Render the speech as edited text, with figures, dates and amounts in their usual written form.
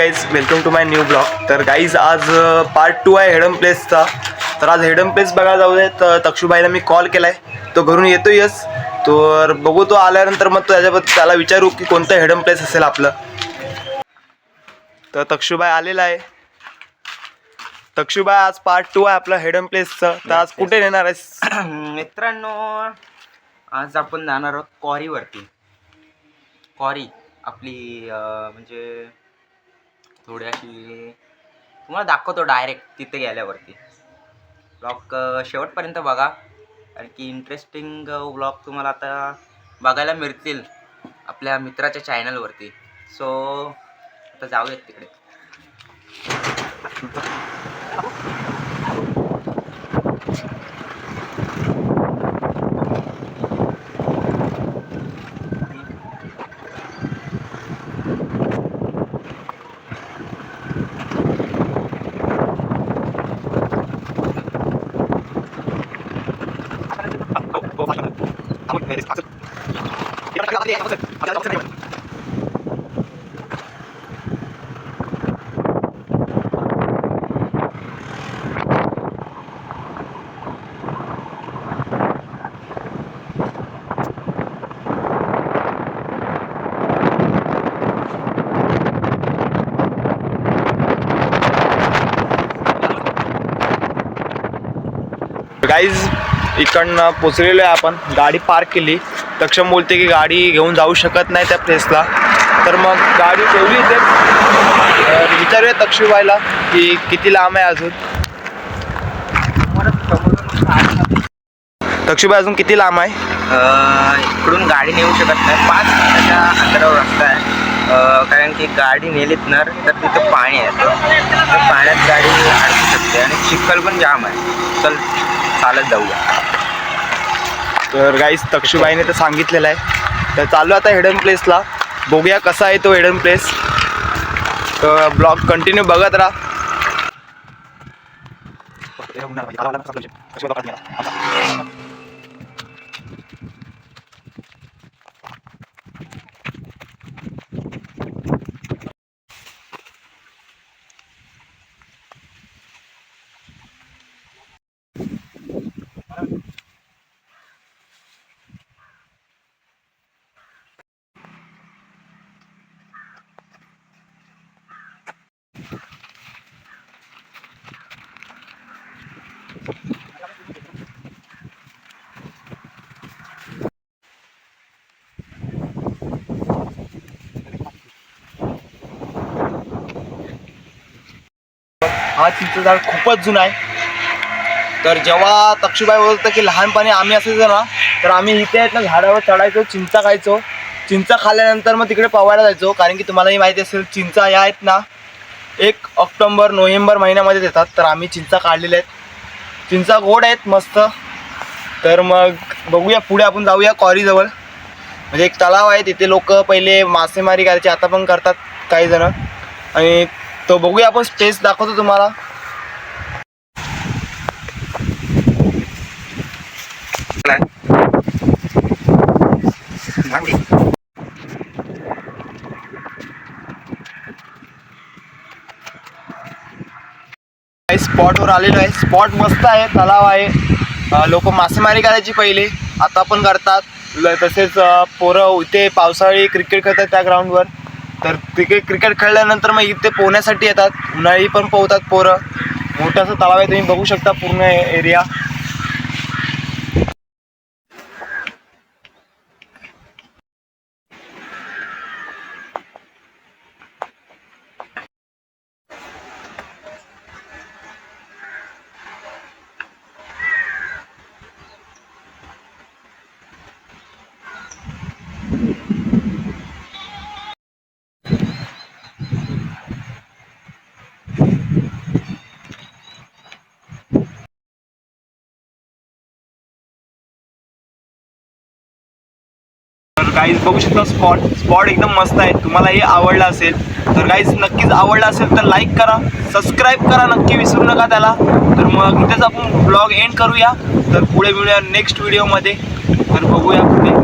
Guys, welcome to my new blog. तर guys आज part 2 आहे हेडन प्लेसचा. तर आज हेडन प्लेस बघायला जाऊया. तर तक्षुबाईला मी कॉल केला आहे, तो घरून येतोयच. तर बघू तो आल्यानंतर मग तो त्याच्याबद्दल त्याला विचारू की कोणतं हेडन प्लेस असेल आपलं. तर तक्षुबाई आलेला आहे. तक्षुबाई, आज पार्ट 2 आहे आपलं हेडन प्लेसचं. तर आज कुठे नेणार आहेस? मित्रांनो, आज आपण जाणार आहोत क्वारीवरती. क्वारी आपली म्हणजे थोडी अशी तुम्हाला दाखवतो डायरेक्ट तिथे गेल्यावरती. ब्लॉग शेवटपर्यंत बघा, कारण की इंटरेस्टिंग ब्लॉग तुम्हाला आता बघायला मिळतील आपल्या मित्राच्या चॅनलवरती. सो आता जाऊयात तिकडे. गाईज, इकडनं पोचलेलो आहे आपण. गाडी पार्क केली. तक्षम बोलते की गाडी घेऊन जाऊ शकत नाही त्या प्लेसला, तर मग गाडी ठेवली इथे. विचारूया तक्षुबाईला की किती लांब आहे अजून. तक्षुबाई, अजून किती लांब आहे? इकडून गाडी नेऊ शकत नाही. 5 मिनिटाच्या अंतरावर रस्ता आहे. कारण की गाडी नेलीत ना तर तिथं पाणी आहे, तर पाण्यात गाडी अडकू शकते आणि चिखल पण जाम आहे. चल चालत जाऊया. तर गाईज, तक्षुबाईने तर सांगितलेलं आहे. तर चालू आता हेडन प्लेसला. बघूया कसा आहे तो हेडन प्लेस. तर ब्लॉग कंटिन्यू बघत राहा. हा चिंच झाड खूपच जुना आहे. तर जेव्हा तक्षुबाई बोलत होतं की लहानपणी आम्ही असायचो ना, तर आम्ही इथे आहेत ना झाडावर चढायचो, चिंचा खायचो. चिंचा खाल्ल्यानंतर मग तिकडे पवायला जायचो. कारण की तुम्हालाही माहिती असेल, चिंचा या आहेत ना 1 ऑक्टोबर नोव्हेंबर महिन्यामध्ये येतात. तर आम्ही चिंचा काढलेल्या आहेत. चिंचा गोड आहेत मस्त. तर मग बघूया पुढे आपण जाऊया क्वारीजवळ. म्हणजे एक तलाव आहे, तिथे लोक पहिले मासेमारी करायचे, आता पण करतात काही जण. आणि तो बघूया आपण. स्पेस दाखवतो तुम्हाला. स्पॉटवर आलेलो आहे. स्पॉट मस्त आहे, तलाव आहे. लोक मासेमारी करायची पहिले, आता पण करतात. तसेच पोरं इथे पावसाळी क्रिकेट खेळतात त्या ग्राउंडवर. तर तिथे क्रिकेट खेळल्यानंतर मग इथे पोहण्यासाठी येतात. उन्हाळी पण पोहतात पोरं. मोठासा तलाव आहे, तुम्ही बघू शकता पूर्ण एरिया. गाईज बघू शकता स्पॉट एकदम मस्त आहे. तुम्हालाही आवडला असेल तर गाईज नक्कीच आवडला असेल तर लाईक करा, सबस्क्राईब करा, नक्की विसरू नका त्याला. तर मग इथेच आपण ब्लॉग एंड करूया. तर पुढे मिळूया नेक्स्ट व्हिडिओमध्ये. तर बघूया पुढे.